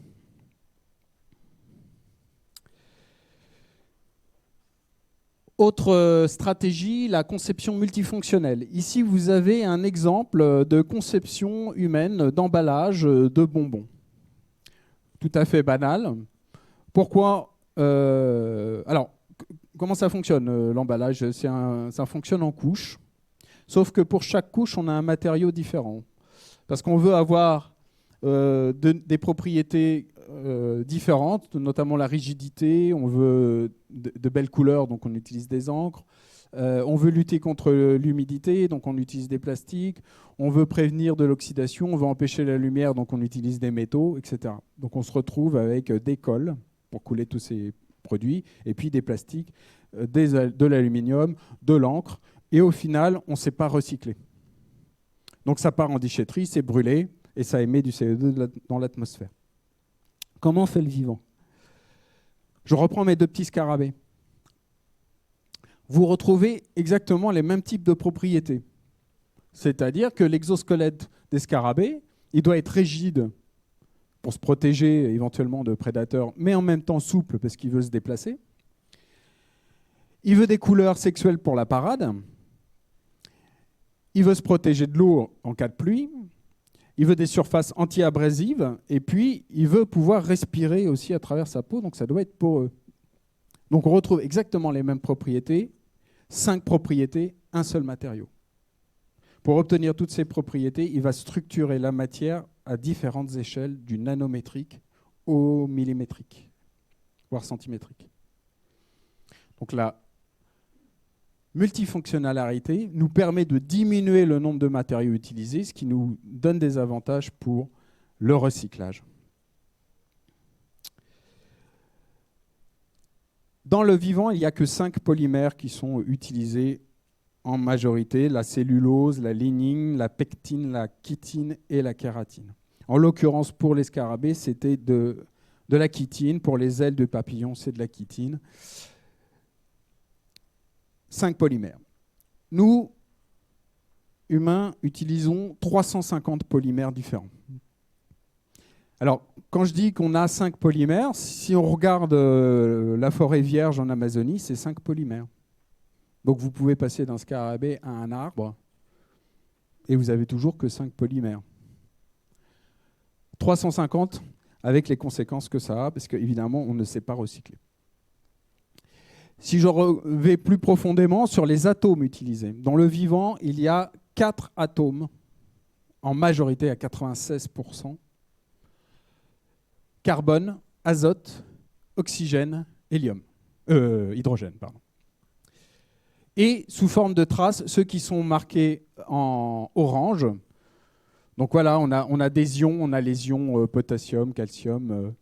Autre stratégie, la conception multifonctionnelle. Ici, vous avez un exemple de conception humaine d'emballage de bonbons. Tout à fait banal. Pourquoi alors, comment ça fonctionne, l'emballage? Ça fonctionne en couches. Sauf que pour chaque couche, on a un matériau différent. Parce qu'on veut avoir des propriétés différentes, notamment la rigidité, on veut de belles couleurs, donc on utilise des encres. On veut lutter contre l'humidité, donc on utilise des plastiques. On veut prévenir de l'oxydation, on veut empêcher la lumière, donc on utilise des métaux, etc. Donc on se retrouve avec des cols pour couler tous ces produits, et puis des plastiques, de l'aluminium, de l'encre, et au final, on ne sait pas recycler. Donc ça part en déchetterie, c'est brûlé, et ça émet du CO2 dans l'atmosphère. Comment fait le vivant? Je reprends mes 2 petits scarabées. Vous retrouvez exactement les mêmes types de propriétés. C'est-à-dire que l'exosquelette des scarabées, il doit être rigide pour se protéger éventuellement de prédateurs, mais en même temps souple parce qu'il veut se déplacer. Il veut des couleurs sexuelles pour la parade. Il veut se protéger de l'eau en cas de pluie. Il veut des surfaces anti-abrasives. Et puis, il veut pouvoir respirer aussi à travers sa peau. Donc, ça doit être poreux. Donc, on retrouve exactement les mêmes propriétés. 5 propriétés, un seul matériau. Pour obtenir toutes ces propriétés, il va structurer la matière à différentes échelles, du nanométrique au millimétrique, voire centimétrique. Donc la multifonctionnalité nous permet de diminuer le nombre de matériaux utilisés, ce qui nous donne des avantages pour le recyclage. Dans le vivant, il n'y a que 5 polymères qui sont utilisés en majorité, la cellulose, la lignine, la pectine, la chitine et la kératine. En l'occurrence, pour les scarabées, c'était de la chitine. Pour les ailes de papillon, c'est de la chitine. 5 polymères. Nous, humains, utilisons 350 polymères différents. Alors, quand je dis qu'on a 5 polymères, si on regarde la forêt vierge en Amazonie, c'est 5 polymères. Donc vous pouvez passer d'un scarabée à un arbre et vous avez toujours que 5 polymères. 350 avec les conséquences que ça a, parce qu'évidemment, on ne sait pas recycler. Si je vais plus profondément sur les atomes utilisés. Dans le vivant, il y a 4 atomes, en majorité à 96%. Carbone, azote, oxygène, hydrogène. Pardon. Et sous forme de traces, ceux qui sont marqués en orange. Donc voilà, on a des ions, on a les ions potassium, calcium,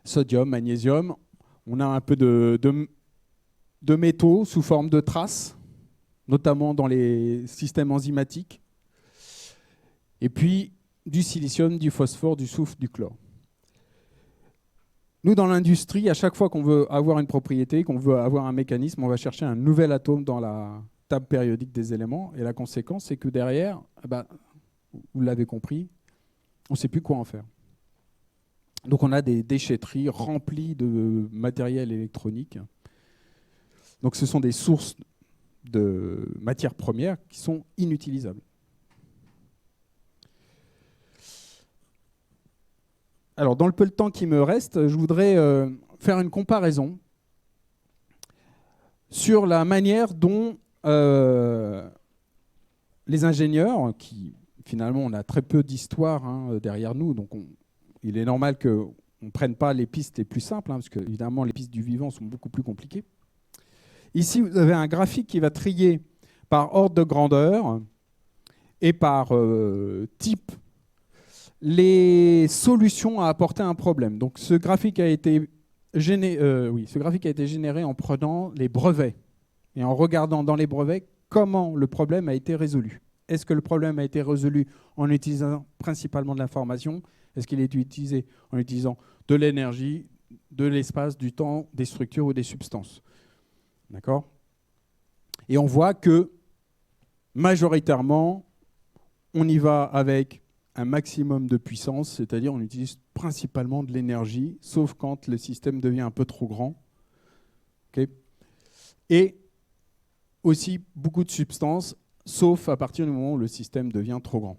sodium, magnésium. On a un peu de métaux sous forme de traces, notamment dans les systèmes enzymatiques. Et puis du silicium, du phosphore, du soufre, du chlore. Nous, dans l'industrie, à chaque fois qu'on veut avoir une propriété, qu'on veut avoir un mécanisme, on va chercher un nouvel atome dans la table périodique des éléments. Et la conséquence, c'est que derrière, vous l'avez compris, on ne sait plus quoi en faire. Donc on a des déchetteries remplies de matériel électronique. Donc ce sont des sources de matières premières qui sont inutilisables. Alors, dans le peu de temps qui me reste, je voudrais faire une comparaison sur la manière dont les ingénieurs, qui finalement on a très peu d'histoire derrière nous, donc il est normal qu'on ne prenne pas les pistes les plus simples, parce que évidemment les pistes du vivant sont beaucoup plus compliquées. Ici, vous avez un graphique qui va trier par ordre de grandeur et par type les solutions à apporter à un problème. Donc ce graphique a été généré en prenant les brevets et en regardant dans les brevets comment le problème a été résolu. Est-ce que le problème a été résolu en utilisant principalement de l'information? Est-ce qu'il est utilisé en utilisant de l'énergie, de l'espace, du temps, des structures ou des substances? D'accord? Et on voit que majoritairement, on y va avec un maximum de puissance, c'est-à-dire on utilise principalement de l'énergie, sauf quand le système devient un peu trop grand. Okay. Et aussi beaucoup de substances, sauf à partir du moment où le système devient trop grand.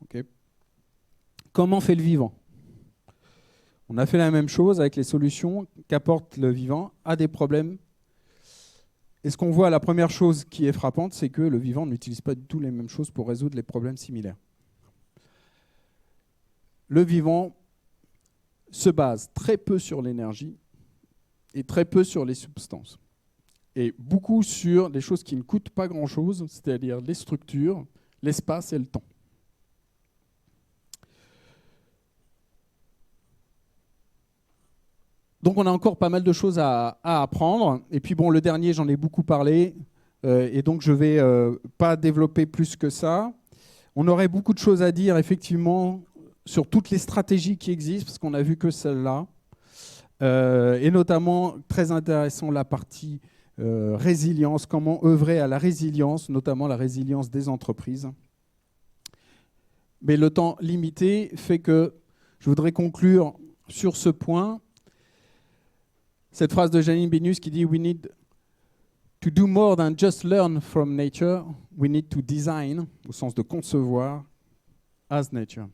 Okay. Comment fait le vivant? On a fait la même chose avec les solutions qu'apporte le vivant à des problèmes. Et ce qu'on voit, la première chose qui est frappante, c'est que le vivant n'utilise pas du tout les mêmes choses pour résoudre les problèmes similaires. Le vivant se base très peu sur l'énergie et très peu sur les substances. Et beaucoup sur des choses qui ne coûtent pas grand-chose, c'est-à-dire les structures, l'espace et le temps. Donc on a encore pas mal de choses à apprendre. Et puis bon, le dernier, j'en ai beaucoup parlé, et donc je ne vais pas développer plus que ça. On aurait beaucoup de choses à dire, effectivement, sur toutes les stratégies qui existent, parce qu'on n'a vu que celle-là. Et notamment, très intéressant, la partie résilience, comment œuvrer à la résilience, notamment la résilience des entreprises. Mais le temps limité fait que je voudrais conclure sur ce point. cette phrase de Janine Benyus qui dit « We need to do more than just learn from nature. We need to design », au sens de concevoir, as nature.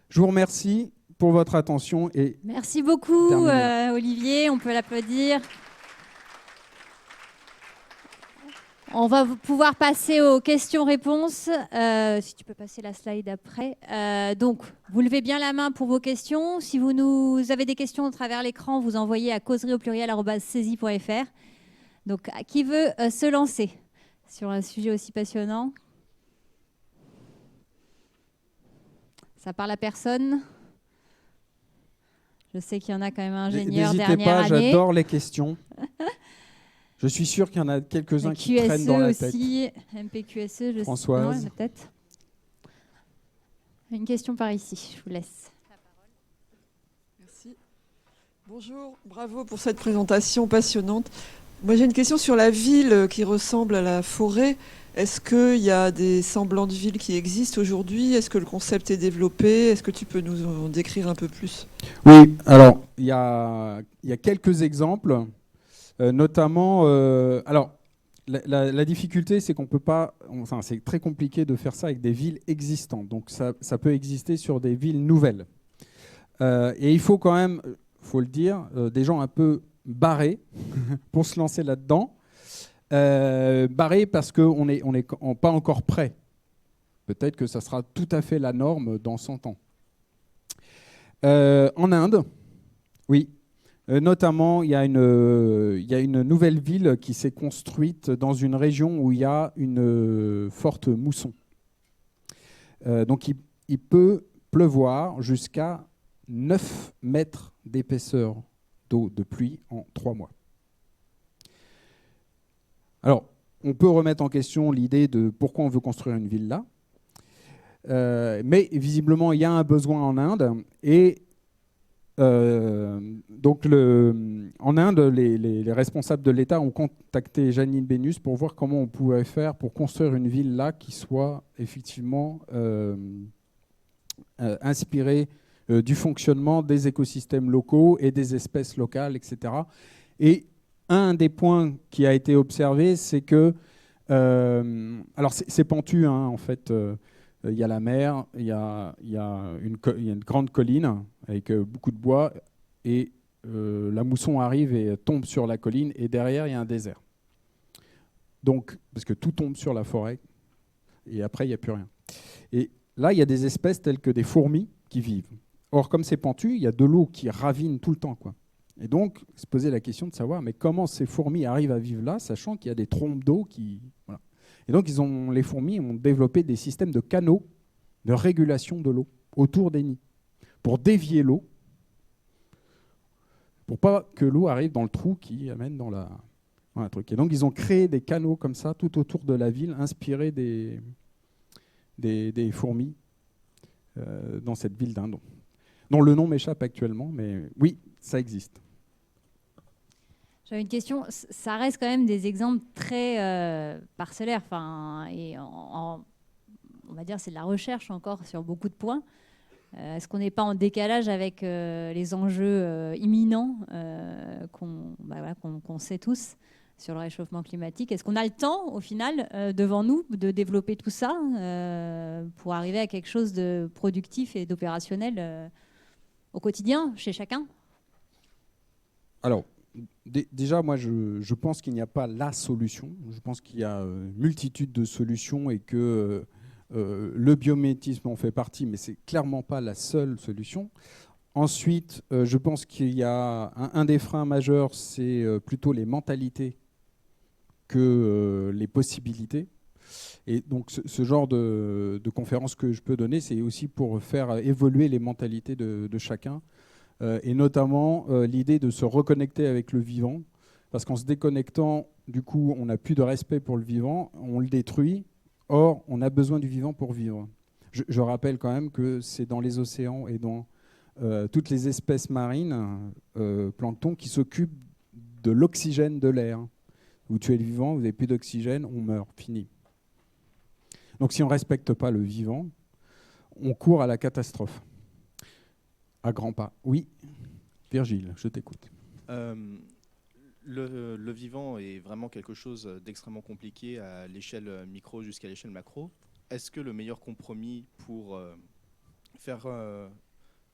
Je vous remercie pour votre attention. Et merci beaucoup, Olivier. On peut l'applaudir. On va pouvoir passer aux questions-réponses. Si tu peux passer la slide après. Donc, vous levez bien la main pour vos questions. Si vous avez des questions à travers l'écran, vous envoyez à causerie@saisie.fr. Donc, qui veut se lancer sur un sujet aussi passionnant? Ça parle à personne? Je sais qu'il y en a quand même un ingénieur dernière année. N'hésitez pas, j'adore les questions. Je suis sûr qu'il y en a quelques-uns qui traînent dans la tête. aussi, MPQSE, je Françoise. sais. Non, peut-être. Une question par ici, je vous laisse la parole. Merci. Bonjour, bravo pour cette présentation passionnante. Moi, j'ai une question sur la ville qui ressemble à la forêt. Est-ce qu'il y a des semblants de villes qui existent aujourd'hui? Est-ce que le concept est développé? Est-ce que tu peux nous en décrire un peu plus? Oui, alors, il y a quelques exemples. Notamment, alors la difficulté, c'est qu'on peut pas, enfin c'est très compliqué de faire ça avec des villes existantes. Donc ça peut exister sur des villes nouvelles. Et il faut quand même, faut le dire, des gens un peu barrés pour se lancer là-dedans. Barrés parce qu'on n'est pas encore prêt. Peut-être que ça sera tout à fait la norme dans 100 ans. En Inde, oui. Notamment, il y a une nouvelle ville qui s'est construite dans une région où il y a une forte mousson. Donc, il peut pleuvoir jusqu'à 9 mètres d'épaisseur d'eau de pluie en 3 mois. Alors, on peut remettre en question l'idée de pourquoi on veut construire une ville là. Mais visiblement, il y a un besoin en Inde. Et donc en Inde, les responsables de l'État ont contacté Janine Benyus pour voir comment on pouvait faire pour construire une ville là qui soit effectivement inspirée du fonctionnement des écosystèmes locaux et des espèces locales, etc. Et un des points qui a été observé, c'est que alors c'est pentu, hein, en fait. Il y a la mer, il y a une grande colline avec beaucoup de bois, et la mousson arrive et tombe sur la colline, et derrière, il y a un désert. Donc, parce que tout tombe sur la forêt, et après, il n'y a plus rien. Et là, il y a des espèces telles que des fourmis qui vivent. Or, comme c'est pentu, il y a de l'eau qui ravine tout le temps, quoi. Et donc, se poser la question de savoir, mais comment ces fourmis arrivent à vivre là, sachant qu'il y a des trompes d'eau qui... Voilà. Et donc, les fourmis ont développé des systèmes de canaux de régulation de l'eau autour des nids, pour dévier l'eau, pour pas que l'eau arrive dans le trou qui amène dans la truc. Et donc, ils ont créé des canaux comme ça tout autour de la ville, inspirés des fourmis dans cette ville d'Inde, dont le nom m'échappe actuellement, mais oui, ça existe. J'avais une question. Ça reste quand même des exemples très parcellaires. Enfin, et on va dire c'est de la recherche encore sur beaucoup de points. Est-ce qu'on n'est pas en décalage avec les enjeux imminents qu'on sait tous sur le réchauffement climatique? Est-ce qu'on a le temps, au final, devant nous, de développer tout ça pour arriver à quelque chose de productif et d'opérationnel au quotidien, chez chacun? Alors, déjà, moi, je pense qu'il n'y a pas la solution. Je pense qu'il y a une multitude de solutions et que le biomimétisme en fait partie, mais ce n'est clairement pas la seule solution. Ensuite, je pense qu'il y a un des freins majeurs, c'est plutôt les mentalités que les possibilités. Et donc, ce genre de conférence que je peux donner, c'est aussi pour faire évoluer les mentalités de chacun. Et notamment l'idée de se reconnecter avec le vivant, parce qu'en se déconnectant, du coup, on n'a plus de respect pour le vivant, on le détruit, or, on a besoin du vivant pour vivre. Je rappelle quand même que c'est dans les océans et dans toutes les espèces marines, plancton, qui s'occupent de l'oxygène de l'air. Vous tuez le vivant, vous n'avez plus d'oxygène, on meurt, fini. Donc si on ne respecte pas le vivant, on court à la catastrophe. À grands pas. Oui, Virgile, je t'écoute. Le vivant est vraiment quelque chose d'extrêmement compliqué à l'échelle micro jusqu'à l'échelle macro. Est-ce que le meilleur compromis pour faire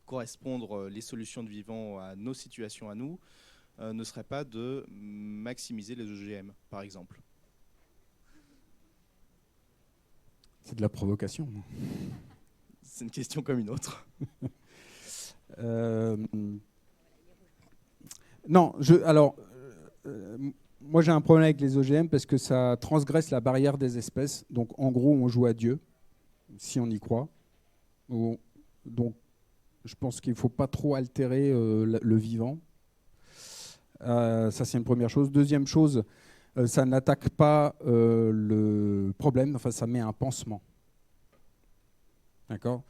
correspondre les solutions de vivant à nos situations à nous ne serait pas de maximiser les OGM, par exemple? C'est de la provocation. C'est une question comme une autre. Non, moi j'ai un problème avec les OGM parce que ça transgresse la barrière des espèces. Donc en gros, on joue à Dieu, si on y croit. Donc je pense qu'il ne faut pas trop altérer le vivant. Ça, c'est une première chose. Deuxième chose, ça n'attaque pas le problème, enfin ça met un pansement. D'accord ?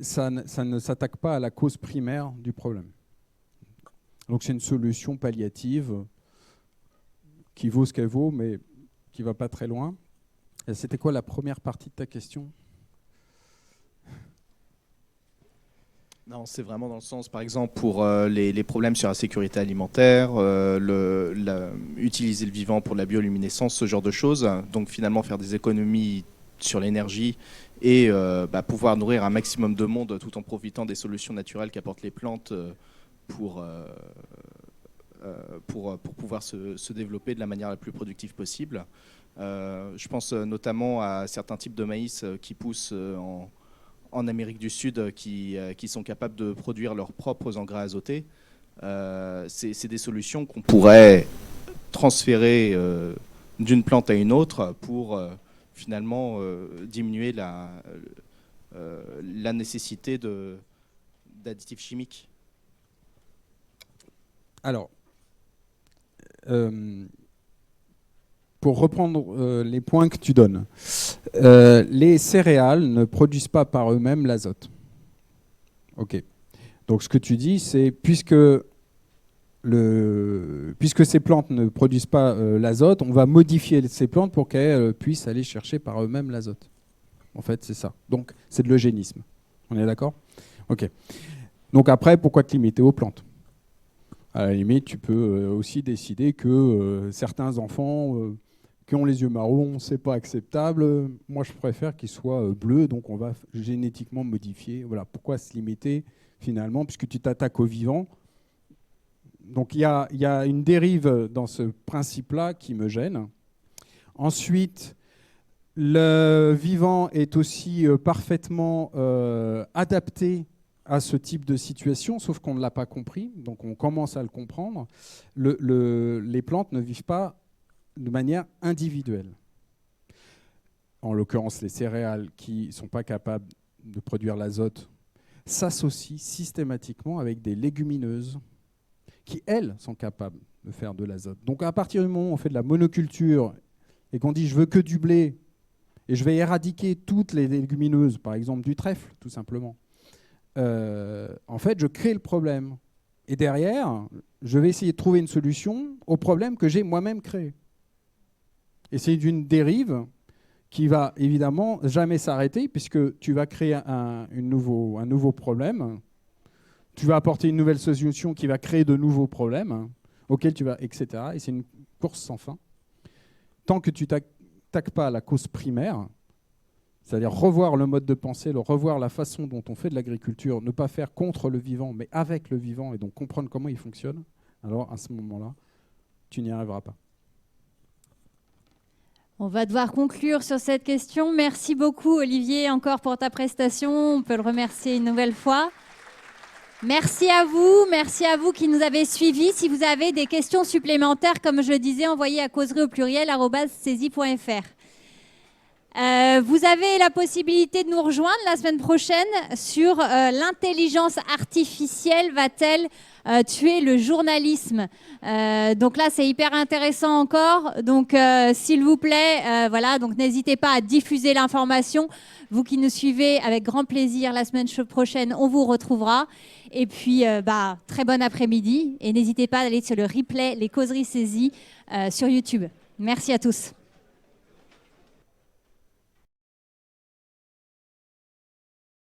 Ça ne s'attaque pas à la cause primaire du problème. Donc c'est une solution palliative qui vaut ce qu'elle vaut, mais qui ne va pas très loin. Et c'était quoi la première partie de ta question ? Non, c'est vraiment dans le sens, par exemple, pour les problèmes sur la sécurité alimentaire, utiliser le vivant pour la bioluminescence, ce genre de choses. Donc finalement faire des économies sur l'énergie et pouvoir nourrir un maximum de monde tout en profitant des solutions naturelles qu'apportent les plantes pour pouvoir se développer de la manière la plus productive possible. Je pense notamment à certains types de maïs qui poussent en Amérique du Sud qui sont capables de produire leurs propres engrais azotés. C'est des solutions qu'on pourrait transférer d'une plante à une autre pour finalement diminuer la nécessité d'additifs chimiques. Alors, pour reprendre les points que tu donnes, les céréales ne produisent pas par eux-mêmes l'azote. Ok. Donc ce que tu dis, c'est puisque ces plantes ne produisent pas l'azote, on va modifier ces plantes pour qu'elles puissent aller chercher par eux-mêmes l'azote. En fait, c'est ça. Donc c'est de l'eugénisme. On est d'accord ? Ok. Donc après, pourquoi te limiter aux plantes ? À la limite, tu peux aussi décider que certains enfants qui ont les yeux marrons, c'est pas acceptable. Moi, je préfère qu'ils soient bleus, donc on va génétiquement modifier. Voilà. Pourquoi se limiter finalement, puisque tu t'attaques au vivant. Donc il y a une dérive dans ce principe-là qui me gêne. Ensuite, le vivant est aussi parfaitement adapté à ce type de situation, sauf qu'on ne l'a pas compris, donc on commence à le comprendre. Les plantes ne vivent pas de manière individuelle. En l'occurrence, les céréales qui ne sont pas capables de produire l'azote s'associent systématiquement avec des légumineuses qui, elles, sont capables de faire de l'azote. Donc à partir du moment où on fait de la monoculture et qu'on dit « je veux que du blé » et je vais éradiquer toutes les légumineuses, par exemple du trèfle, tout simplement, en fait, je crée le problème. Et derrière, je vais essayer de trouver une solution au problème que j'ai moi-même créé. Et c'est une dérive qui va évidemment jamais s'arrêter, puisque tu vas créer un nouveau problème. Tu vas apporter une nouvelle solution qui va créer de nouveaux problèmes, auxquels tu vas, etc. Et c'est une course sans fin. Tant que tu t'attaques pas à la cause primaire, c'est-à-dire revoir le mode de pensée, revoir la façon dont on fait de l'agriculture, ne pas faire contre le vivant, mais avec le vivant, et donc comprendre comment il fonctionne, alors à ce moment-là, tu n'y arriveras pas. On va devoir conclure sur cette question. Merci beaucoup, Olivier, encore pour ta prestation. On peut le remercier une nouvelle fois. Merci à vous qui nous avez suivis. Si vous avez des questions supplémentaires, comme je le disais, envoyez à causerie@cesi.fr. Vous avez la possibilité de nous rejoindre la semaine prochaine sur l'intelligence artificielle va-t-elle tuer le journalisme. Donc là, c'est hyper intéressant encore. Donc, s'il vous plaît, voilà, donc n'hésitez pas à diffuser l'information. Vous qui nous suivez, avec grand plaisir, la semaine prochaine, on vous retrouvera. Et puis, très bon après-midi. Et n'hésitez pas à aller sur le replay Les Causeries Saisies sur YouTube. Merci à tous.